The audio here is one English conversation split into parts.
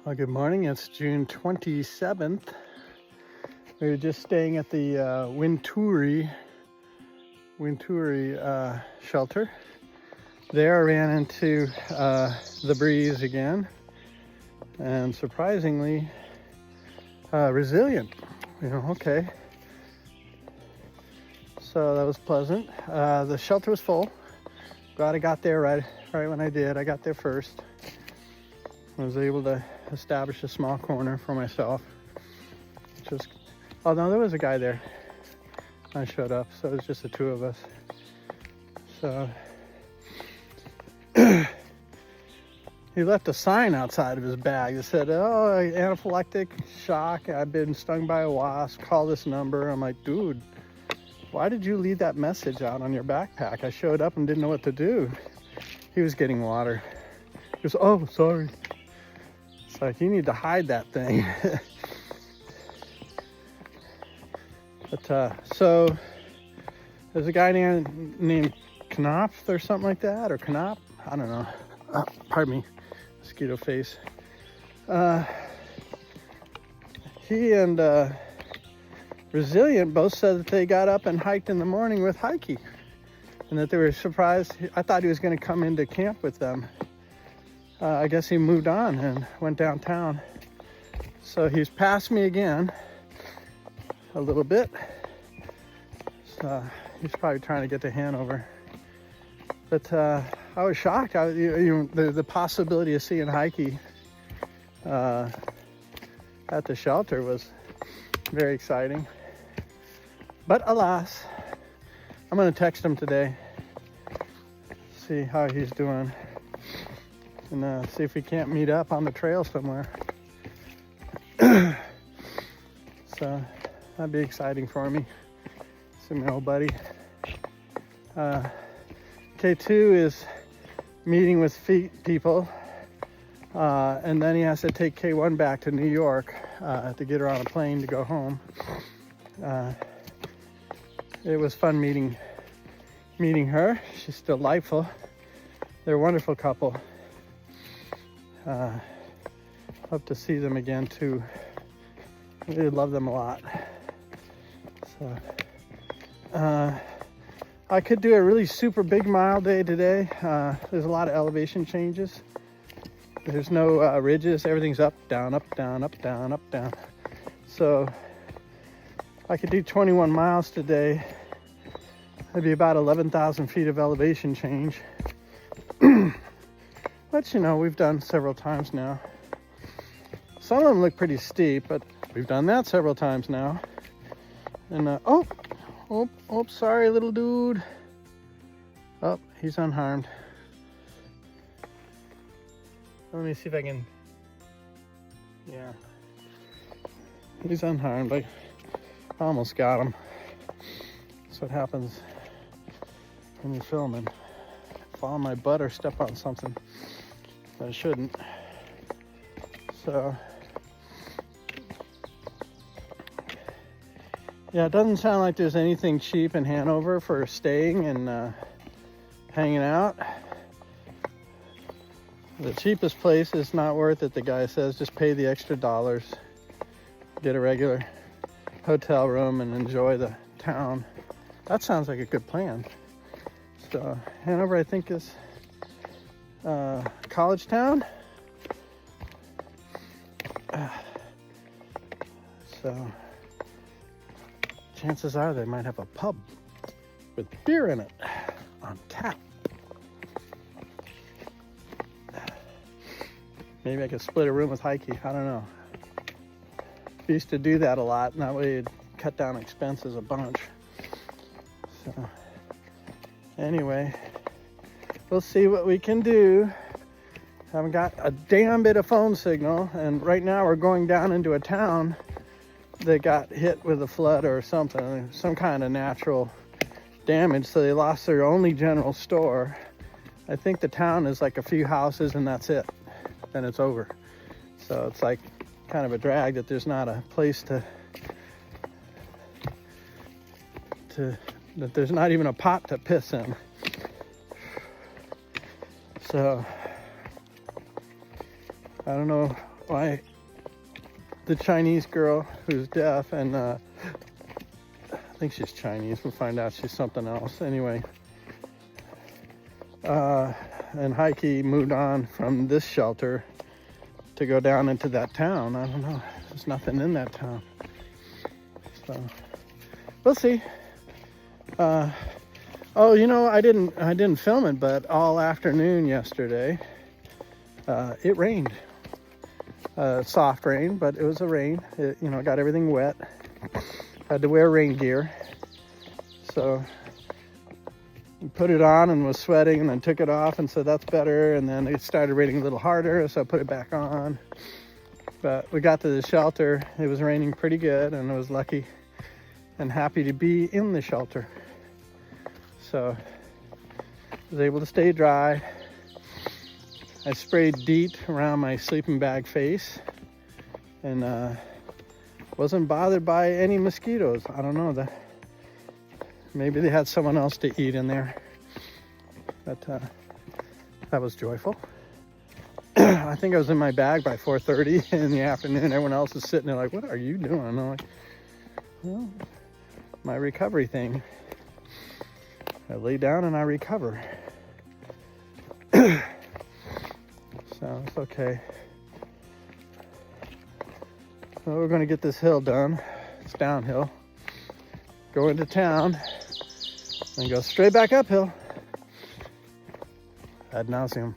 Well, good morning. It's June 27th. We were just staying at the Winturi shelter. There I ran into the breeze again, and surprisingly resilient. Okay. So that was pleasant. The shelter was full. Glad I got there right when I did. I got there first. I was able to establish a small corner for myself, which was, oh no, there was a guy there. I showed up, so it was just the two of us. So he left a sign outside of his bag that said, "Oh, anaphylactic shock. I've been stung by a wasp. Call this number." I'm like, dude, why did you leave that message out on your backpack? I showed up and didn't know what to do. He was getting water. He goes, "Oh, sorry." It's like, you need to hide that thing. But so there's a guy named Knopf or something like that, or Knopf, I don't know. Pardon me, mosquito face. He and Resilient both said that they got up and hiked in the morning with Heike, and that they were surprised. I thought he was going to come into camp with them. I guess he moved on and went downtown. So he's passed me again a little bit. So he's probably trying to get to Hanover. But I was shocked. The possibility of seeing Heike at the shelter was very exciting. But alas, I'm going to text him today, see how he's doing, and see if we can't meet up on the trail somewhere. So that'd be exciting for me. See my old buddy. K2 is meeting with people, and then he has to take K1 back to New York to get her on a plane to go home. It was fun meeting her. She's delightful. They're a wonderful couple. Hope to see them again too. I really love them a lot. So I could do a really super big mile day today. There's a lot of elevation changes. There's no ridges. Everything's up, down, up, down, up, down, up, down. So I could do 21 miles today. That'd be about 11,000 feet of elevation change. Which, we've done several times now. Some of them look pretty steep, but we've done that several times now. And oh, sorry, little dude. Oh, he's unharmed. Let me see if I can, yeah. He's unharmed. I almost got him. That's what happens when you're filming. Fall on my butt or step on something that I shouldn't. So, yeah, it doesn't sound like there's anything cheap in Hanover for staying and hanging out. The cheapest place is not worth it, the guy says. Just pay the extra dollars, get a regular hotel room, and enjoy the town. That sounds like a good plan. So Hanover, I think, is college town. So chances are they might have a pub with beer in it on tap. Maybe I could split a room with Heike. I don't know. We used to do that a lot, and that way it'd cut down expenses a bunch. So anyway, we'll see what we can do. Haven't got a damn bit of phone signal, and right now we're going down into a town that got hit with a flood or something, some kind of natural damage, so they lost their only general store. I think the town is like a few houses and that's it. Then it's over. So it's like kind of a drag that there's not a place that there's not even a pot to piss in. So I don't know the Chinese girl who's deaf, and I think she's Chinese. We'll find out she's something else. Anyway, and Heike moved on from this shelter to go down into that town. I don't know. There's nothing in that town. So we'll see. Oh, you know, I didn't film it, but all afternoon yesterday, it rained. Soft rain, but it was a rain. It, you know, got everything wet. Had to wear rain gear. So put it on and was sweating, and then took it off and said that's better. And then it started raining a little harder, so I put it back on. But we got to the shelter. It was raining pretty good, and I was lucky and happy to be in the shelter. So I was able to stay dry. I sprayed DEET around my sleeping bag face, and wasn't bothered by any mosquitoes. I don't know, that maybe they had someone else to eat in there, but that was joyful. I think I was in my bag by 4:30 in the afternoon. Everyone else is sitting there like, what are you doing? And I'm like, well, my recovery thing. I lay down and I recover. So it's okay. So we're going to get this hill done. It's downhill. Go into town and go straight back uphill. Ad nauseum.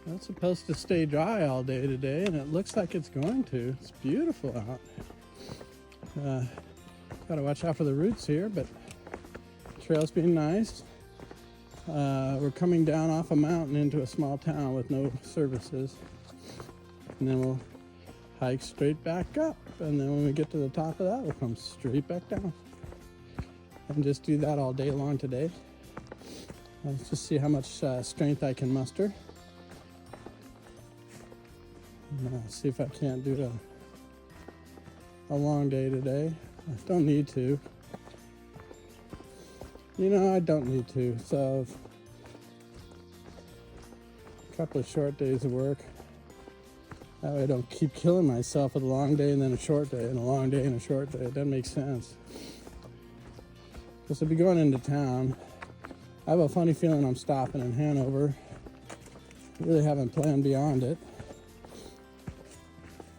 It's supposed to stay dry all day today, and it looks like it's going to. It's beautiful out. Gotta watch out for the roots here, but trail's being nice. We're coming down off a mountain into a small town with no services, and then we'll hike straight back up, and then when we get to the top of that, we'll come straight back down and just do that all day long today. Let's just see how much strength I can muster, and see if I can't do a long day today. I don't need to. You know, I don't need to, so a couple of short days of work. That way I don't keep killing myself with a long day and then a short day and a long day and a short day. It doesn't make sense. Because I'll be going into town. I have a funny feeling I'm stopping in Hanover. I really haven't planned beyond it,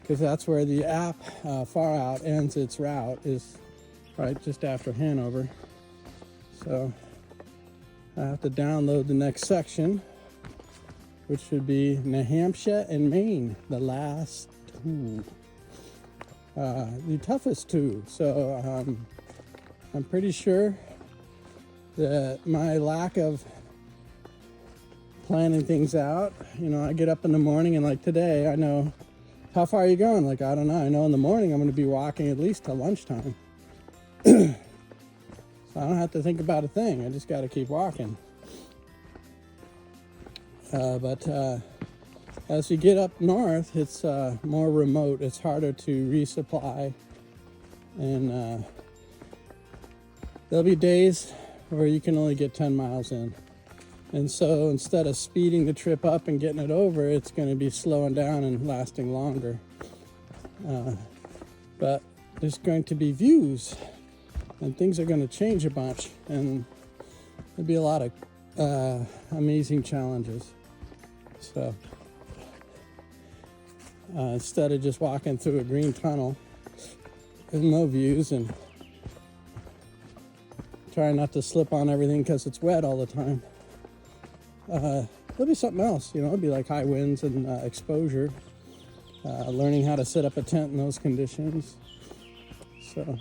because that's where the app Far Out ends its route, is right just after Hanover. So I have to download the next section, which should be New Hampshire and Maine, the last two, the toughest two. So I'm pretty sure that my lack of planning things out, you know, I get up in the morning and like today, I know, how far are you going? Like, I don't know. I know in the morning I'm going to be walking at least till lunchtime. I don't have to think about a thing. I just got to keep walking. But as you get up north, it's more remote. It's harder to resupply. And there'll be days where you can only get 10 miles in. And so instead of speeding the trip up and getting it over, it's going to be slowing down and lasting longer. But there's going to be views, and things are going to change a bunch, and there'll be a lot of amazing challenges. So instead of just walking through a green tunnel with no views and trying not to slip on everything because it's wet all the time, there'll be something else. You know, it'll be like high winds and exposure, learning how to set up a tent in those conditions. So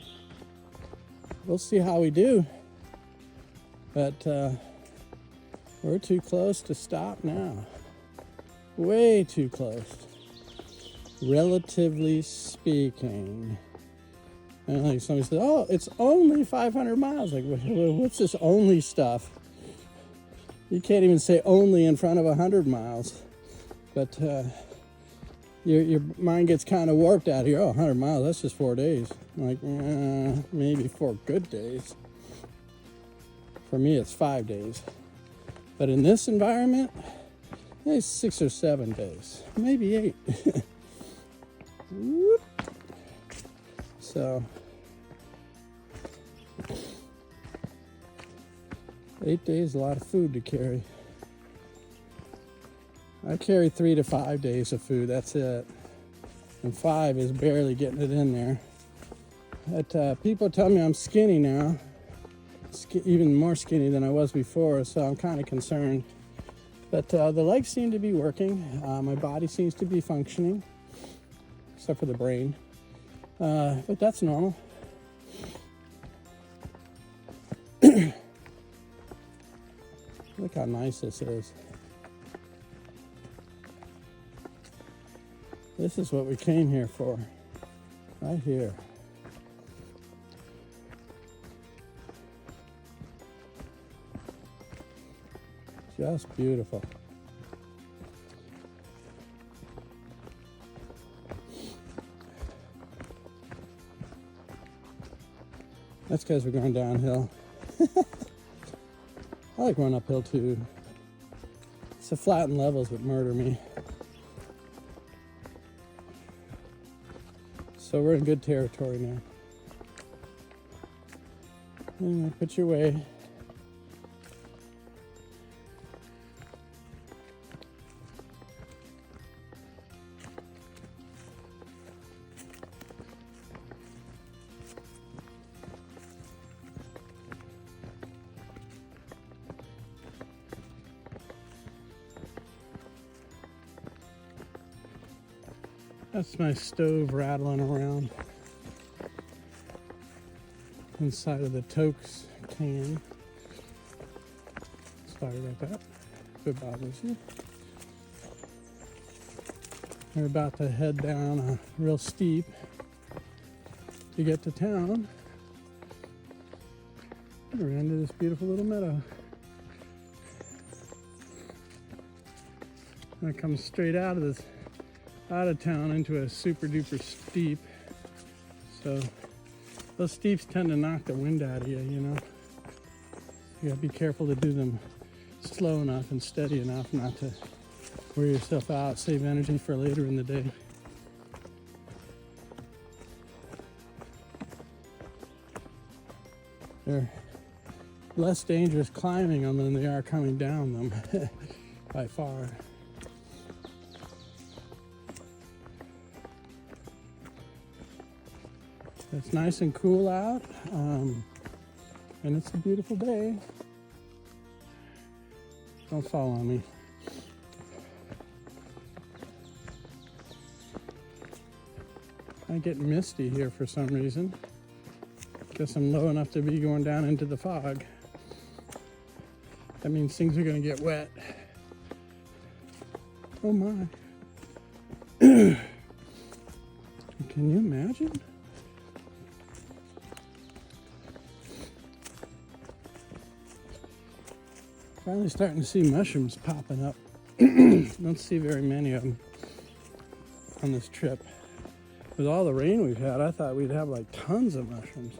we'll see how we do, but we're too close to stop now. Way too close, relatively speaking. And like somebody said, oh, it's only 500 miles. Like, what's this only stuff? You can't even say only in front of 100 miles. But your mind gets kind of warped out here. Oh, 100 miles, that's just 4 days. Like, maybe 4 good days. For me, it's 5 days. But in this environment, it's 6 or 7 days, maybe 8. Whoop. So 8 days, a lot of food to carry. I carry 3 to 5 days of food, that's it. And 5 is barely getting it in there. But people tell me I'm skinny now, even more skinny than I was before, so I'm kind of concerned. But the legs seem to be working. My body seems to be functioning, except for the brain. But that's normal. Look how nice this is. This is what we came here for, right here. Just beautiful. That's because we're going downhill. I like going uphill too. It's the flattened levels that murder me. So we're in good territory now. Anyway, put your way. That's my stove rattling around inside of the Tokes can. Sorry about that, if it bothers you. We're about to head down a real steep to get to town. We're into this beautiful little meadow. And it comes straight out of town into a super duper steep. So those steeps tend to knock the wind out of you, you know. You gotta be careful to do them slow enough and steady enough not to wear yourself out, save energy for later in the day. They're less dangerous climbing them than they are coming down them by far. It's nice and cool out, and it's a beautiful day. Don't fall on me. I get misty here for some reason. Guess I'm low enough to be going down into the fog. That means things are gonna get wet. Oh my. Can you imagine? Finally starting to see mushrooms popping up. Don't see very many of them on this trip. With all the rain we've had, I thought we'd have like tons of mushrooms.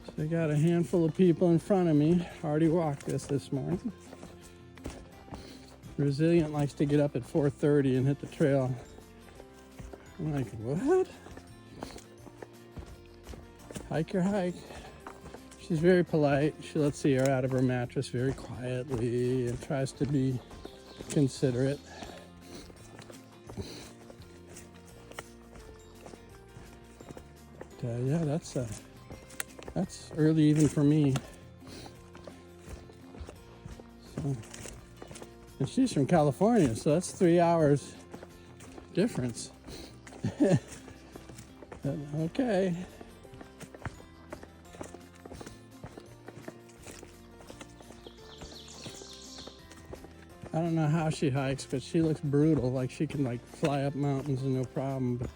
So I got a handful of people in front of me. Already walked this morning. Resilient likes to get up at 4:30 and hit the trail. I'm like, what? Hike your hike. She's very polite. She lets the air out of her mattress very quietly and tries to be considerate. But, yeah, that's early even for me. So. And she's from California, so that's 3 hours difference. Okay. I don't know how she hikes, but she looks brutal. Like she can like fly up mountains and no problem. But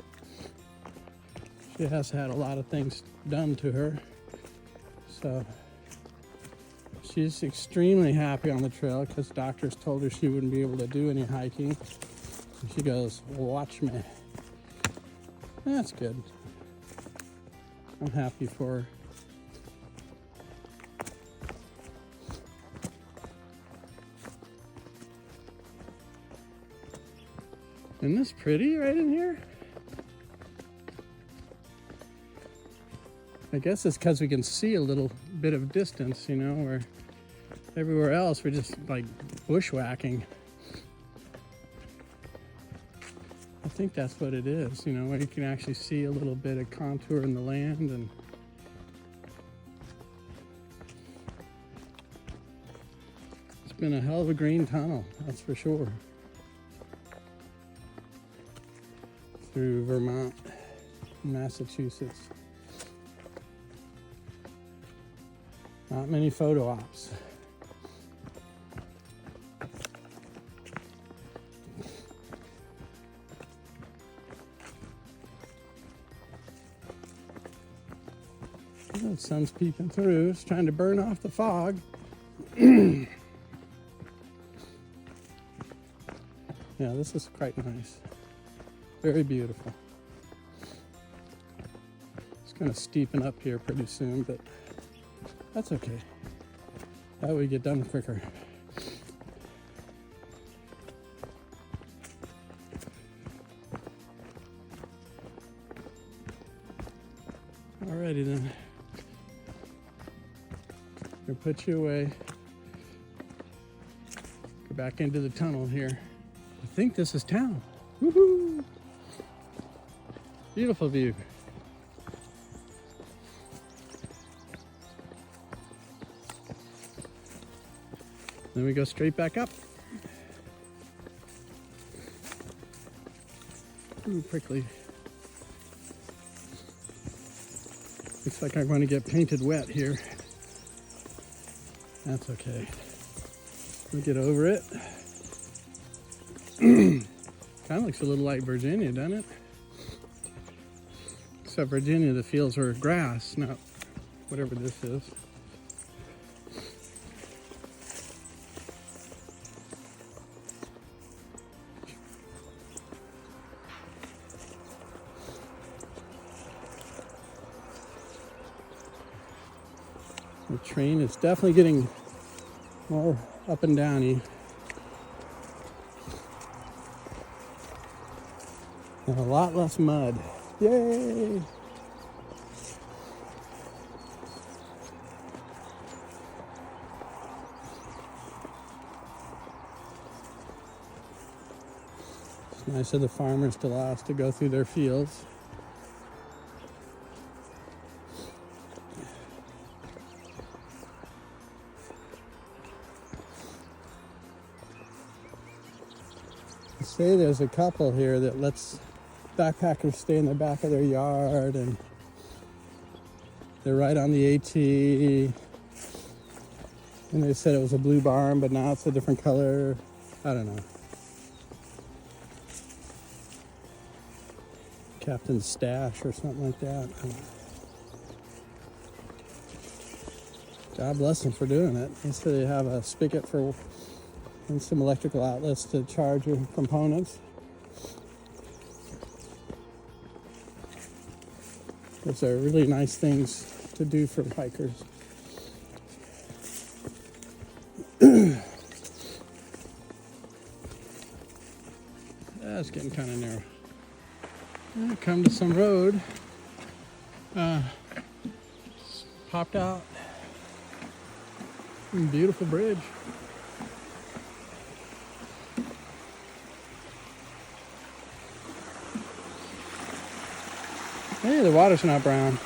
she has had a lot of things done to her. So she's extremely happy on the trail because doctors told her she wouldn't be able to do any hiking. And she goes, watch me. That's good. I'm happy for her. Isn't this pretty right in here? I guess it's because we can see a little bit of distance, you know, where everywhere else we're just like bushwhacking. I think that's what it is, you know, where you can actually see a little bit of contour in the land. And it's been a hell of a green tunnel, that's for sure. Through Vermont, Massachusetts. Not many photo ops. The sun's peeping through. It's trying to burn off the fog. Yeah, this is quite nice. Very beautiful. It's going to steepen up here pretty soon, but that's okay. That way we get done quicker. Alrighty then. We'll put you away. Go back into the tunnel here. I think this is town. Woohoo! Beautiful view. Then we go straight back up. Ooh, prickly. Looks like I'm going to get painted wet here. That's okay. We'll get over it. Kind of looks a little like Virginia, doesn't it? Except Virginia, the fields are grass, not whatever this is. The train is definitely getting more up and downy. And a lot less mud. Yay! It's nice of the farmers to allow us to go through their fields. They say there's a couple here that lets backpackers stay in the back of their yard, and they're right on the AT. And they said it was a blue barn, but now it's a different color. I don't know. Captain's Stash or something like that. God bless them for doing it. They say they have a spigot for and some electrical outlets to charge your components. Those are really nice things to do for hikers. That's getting kind of narrow. I come to some road. Popped out. Beautiful bridge. Hey, the water's not brown.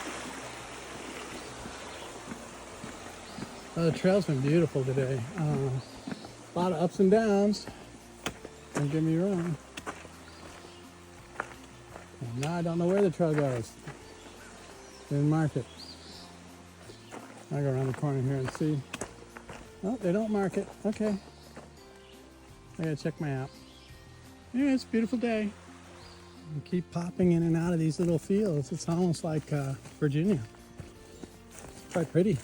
The trail's been beautiful today. A lot of ups and downs. Don't get me wrong. And now I don't know where the trail goes. Didn't mark it. I'll go around the corner here and see. Oh, they don't mark it. Okay. I gotta check my app. Yeah, it's a beautiful day. You keep popping in and out of these little fields. It's almost like Virginia. It's quite pretty.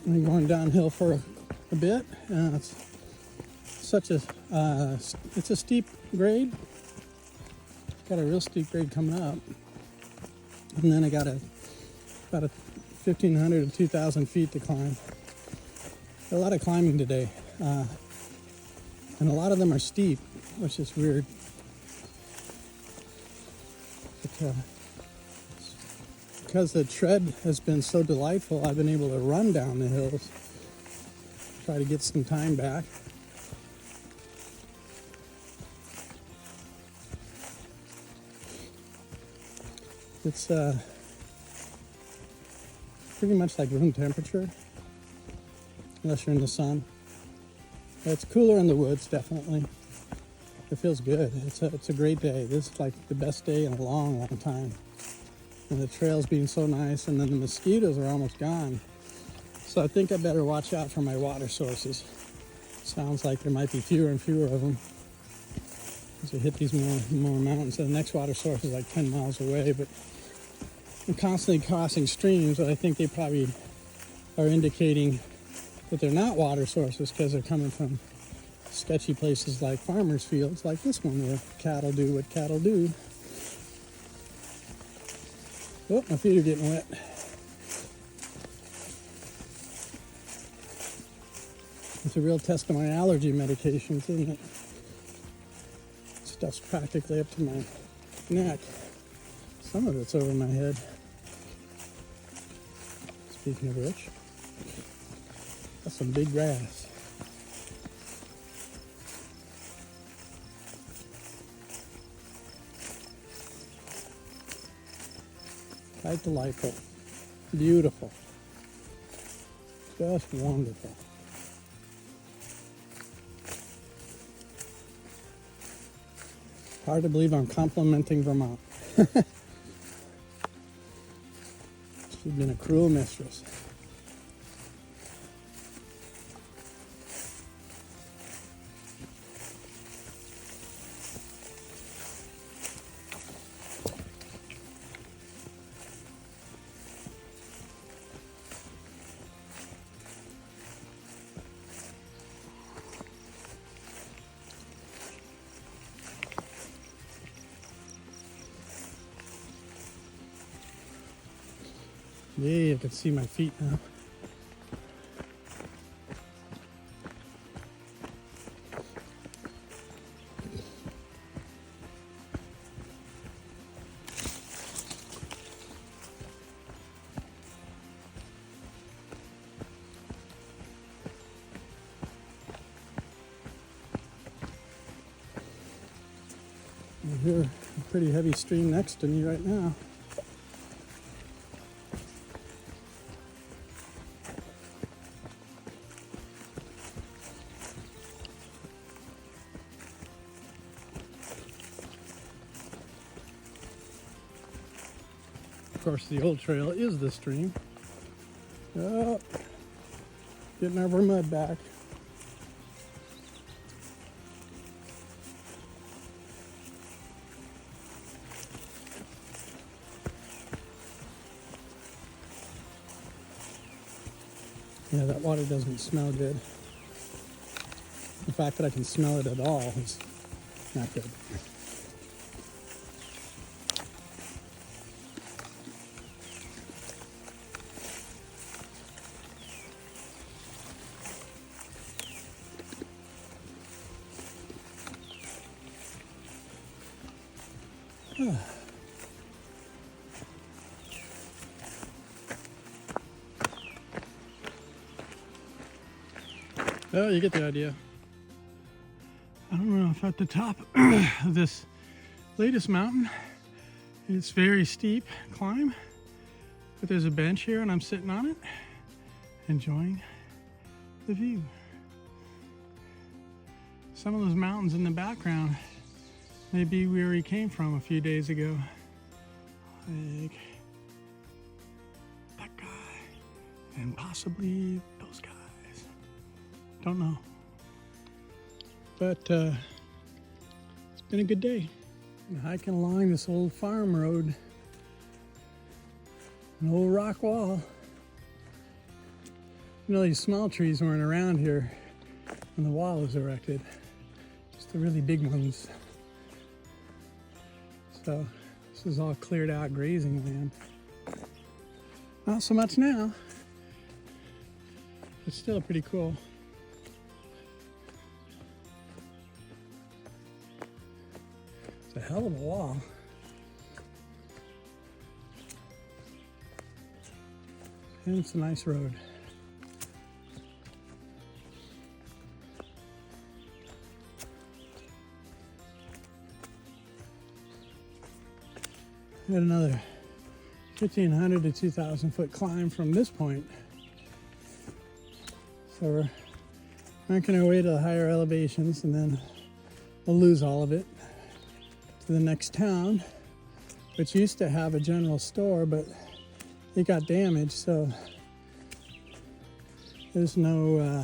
I'm going downhill for a bit. It's such a it's a steep grade. got a real steep grade coming up. And then I got about a 1,500 to 2,000 feet to climb. A lot of climbing today. And a lot of them are steep, which is weird. But, because the tread has been so delightful, I've been able to run down the hills, try to get some time back. It's pretty much like room temperature, unless you're in the sun. It's cooler in the woods, definitely. It feels good. It's a great day. This is like the best day in a long, long time. And the trails being so nice, and then the mosquitoes are almost gone. So I think I better watch out for my water sources. Sounds like there might be fewer and fewer of them as I hit these more mountains. So the next water source is like 10 miles away, but I'm constantly crossing streams that I think they probably are indicating that they're not water sources because they're coming from sketchy places like farmers' fields, like this one where cattle do what cattle do. Oh, my feet are getting wet. It's a real test of my allergy medications, isn't it? Stuff's practically up to my neck. Some of it's over my head. Speaking of which, that's some big grass. Quite delightful. Beautiful. Just wonderful. Hard to believe I'm complimenting Vermont. She's been a cruel mistress. Yeah, I can see my feet now. I hear a pretty heavy stream next to me right now. Of course, the old trail is the stream. Oh, getting our mud back. Yeah, that water doesn't smell good. The fact that I can smell it at all is not good. Oh, you get the idea. I don't know if at the top of this latest mountain, it's very steep climb, but there's a bench here and I'm sitting on it, enjoying the view. Some of those mountains in the background may be where he came from a few days ago. Like that guy, and possibly those guys. Don't know. But it's been a good day. I'm hiking along this old farm road. An old rock wall. You know, these small trees weren't around here when the wall was erected. Just the really big ones. So this is all cleared out grazing land. Not so much now. It's still pretty cool. It's a hell of a wall. And it's a nice road. Got another 1,500 to 2,000 foot climb from this point. So we're making our way to the higher elevations, and then we'll lose all of it to the next town, which used to have a general store, but it got damaged, so there's no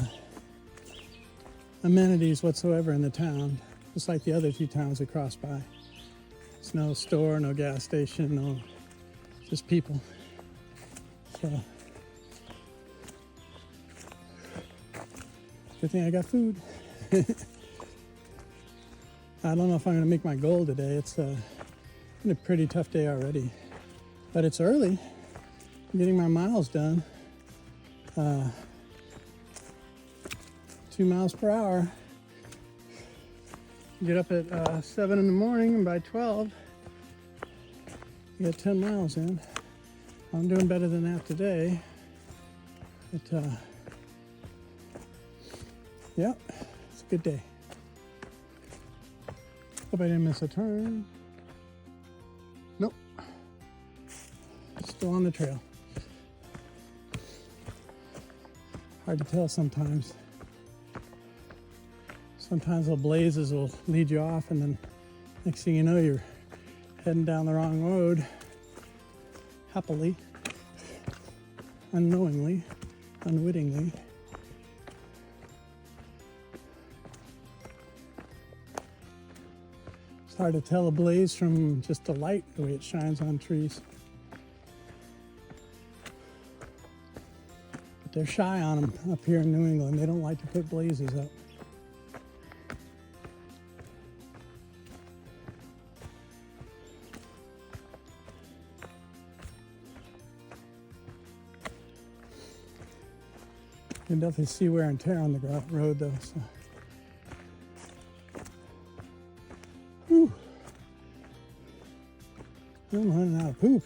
amenities whatsoever in the town, just like the other two towns we crossed by. There's no store, no gas station, no, just people. So, good thing I got food. I don't know if I'm gonna make my goal today. It's been a pretty tough day already, but it's early. I'm getting my miles done. 2 miles per hour. Get up at 7 in the morning, and by 12, you get 10 miles in. I'm doing better than that today. But yeah, it's a good day. Hope I didn't miss a turn. Nope. Still on the trail. Hard to tell sometimes. Sometimes the blazes will lead you off, and then next thing you know, you're heading down the wrong road, happily, unknowingly, unwittingly. It's hard to tell a blaze from just the light, the way it shines on trees. But they're shy on them up here in New England. They don't like to put blazes up. You can definitely see wear and tear on the road though. So. Whew. I'm running out of poop.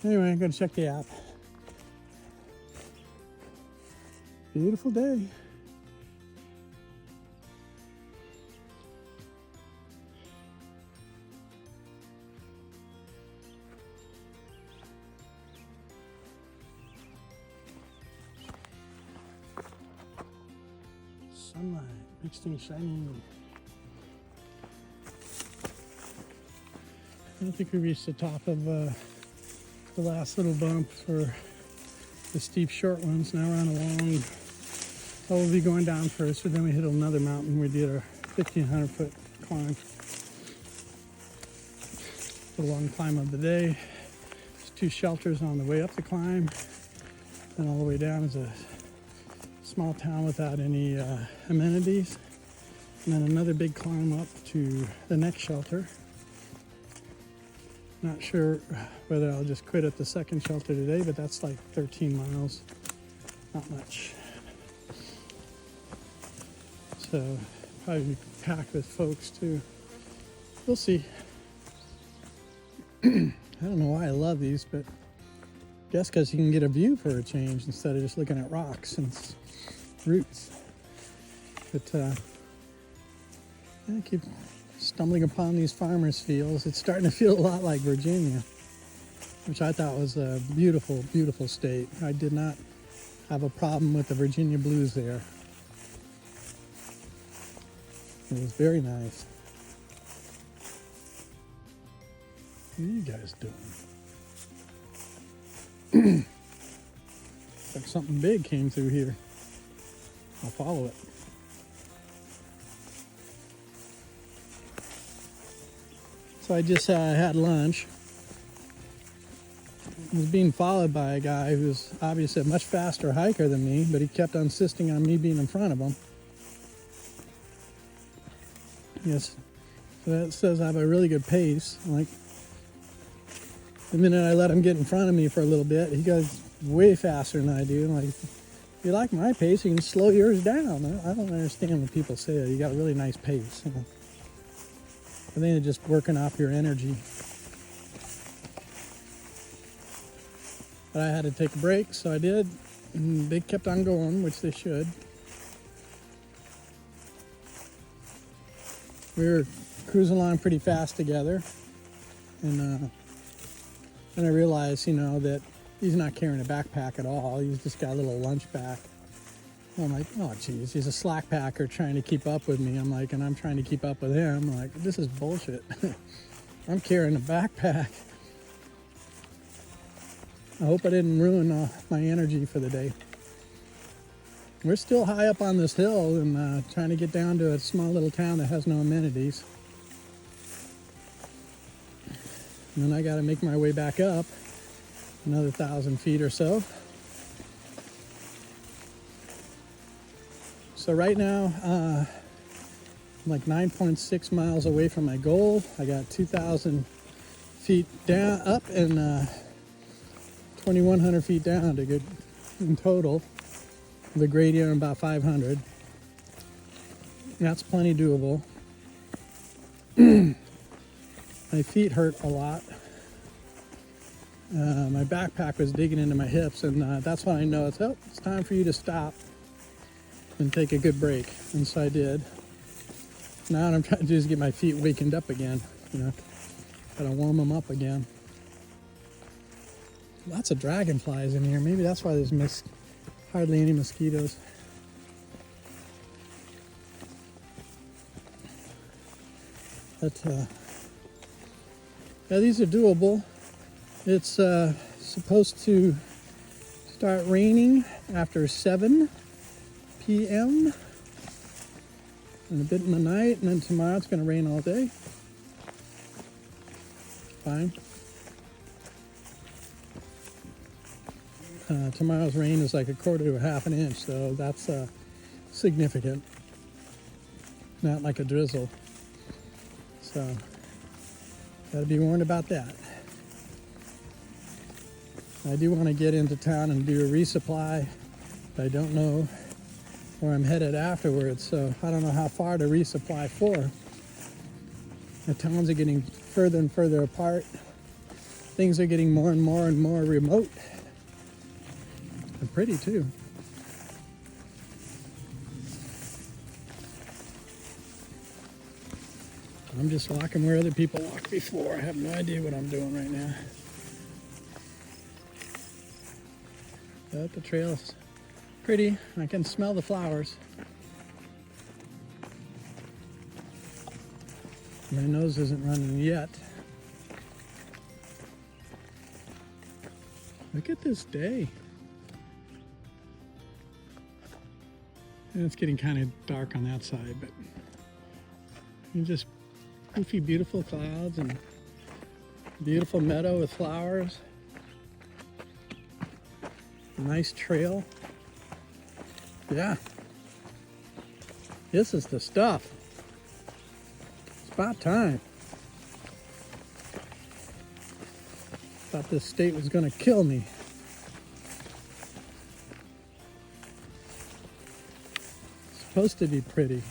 Anyway, I'm gonna check the app. Beautiful day. Sunlight makes things shiny. I don't think we reached the top of the last little bump for the steep short ones. Now we're on a long, we'll be going down first, but then we hit another mountain. We did our 1,500 foot climb. The long climb of the day. There's 2 shelters on the way up the climb, and all the way down is a small town without any amenities, and then another big climb up to the next shelter. Not sure whether I'll just quit at the second shelter today, but that's like 13 miles, not much. So probably be packed with folks too. We'll see. I don't know why I love these, but I guess because you can get a view for a change instead of just looking at rocks and roots. But I keep stumbling upon these farmers' fields. It's starting to feel a lot like Virginia, which I thought was a beautiful, beautiful state. I did not have a problem with the Virginia blues there. It was very nice. What are you guys doing? Like something big came through here. I'll follow it. So I just had lunch. I was being followed by a guy who's obviously a much faster hiker than me, but he kept insisting on me being in front of him. Yes, So that says I have a really good pace. Like, the minute I let him get in front of me for a little bit, he goes way faster than I do. Like, if you like my pace, you can slow yours down. I don't understand when people say that. You got a really nice pace. You know? I think it's just working off your energy. But I had to take a break, so I did. And they kept on going, which they should. We were cruising along pretty fast together. And then I realized, you know, that he's not carrying a backpack at all. He's just got a little lunch pack. I'm like, oh, geez, he's a slack packer trying to keep up with me. I'm like, and I'm trying to keep up with him. I'm like, this is bullshit. I'm carrying a backpack. I hope I didn't ruin my energy for the day. We're still high up on this hill and trying to get down to a small little town that has no amenities. And then I got to make my way back up another 1,000 feet or so. So right now, I'm like 9.6 miles away from my goal. I got 2,000 feet down, up, and 2,100 feet down to get in total. The gradient about 500. That's plenty doable. My feet hurt a lot. My backpack was digging into my hips, and that's when I know it's time for you to stop and take a good break. And so I did. Now what I'm trying to do is get my feet wakened up again. You know, gotta warm them up again. Lots of dragonflies in here. Maybe that's why there's hardly any mosquitoes. But yeah, these are doable. It's supposed to start raining after 7 p.m. and a bit in the night, and then tomorrow it's going to rain all day. Fine. Tomorrow's rain is like 1/4 to 1/2 inch, so that's significant. Not like a drizzle. So, gotta be warned about that. I do want to get into town and do a resupply, but I don't know where I'm headed afterwards, so I don't know how far to resupply for. The towns are getting further and further apart. Things are getting more and more remote. And pretty too. I'm just walking where other people walked before. I have no idea what I'm doing right now. But the trail's pretty. I can smell the flowers. My nose isn't running yet. Look at this day. And it's getting kind of dark on that side, but just goofy, beautiful clouds and beautiful meadow with flowers. A nice trail. Yeah. This is the stuff. It's about time. Thought this state was gonna kill me. It's supposed to be pretty.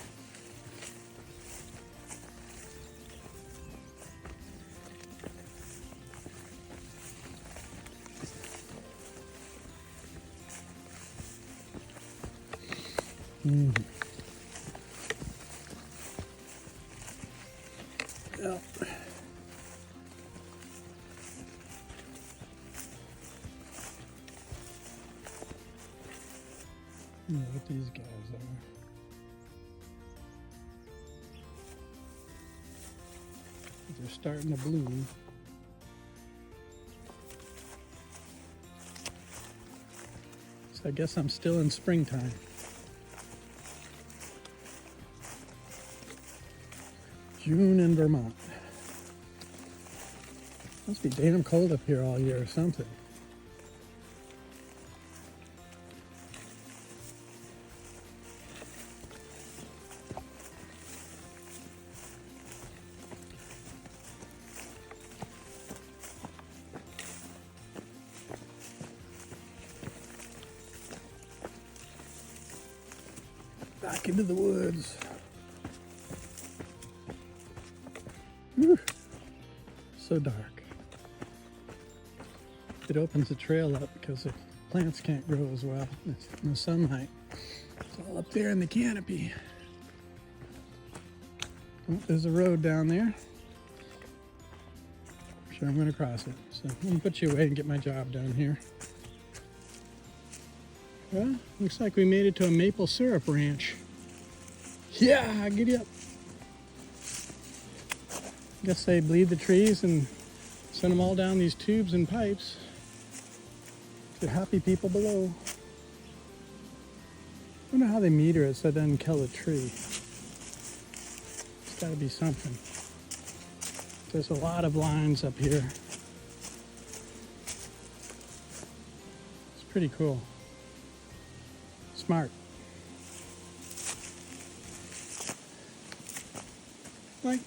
Yeah. What these guys are. They're starting to bloom. So I guess I'm still in springtime. June in Vermont. Must be damn cold up here all year or something. back into the woods. Whew. So dark. It opens the trail up because the plants can't grow as well in the sunlight. It's all up there in the canopy. Oh, there's a road down there. I'm sure I'm going to cross it. So I'm going to put you away and get my job done here. Well, looks like we made it to a maple syrup ranch. Yeah, giddy up. Guess they bleed the trees and send them all down these tubes and pipes to happy people below. I wonder how they meter it so it doesn't kill a tree. It's got to be something. There's a lot of lines up here. It's pretty cool. Smart. Like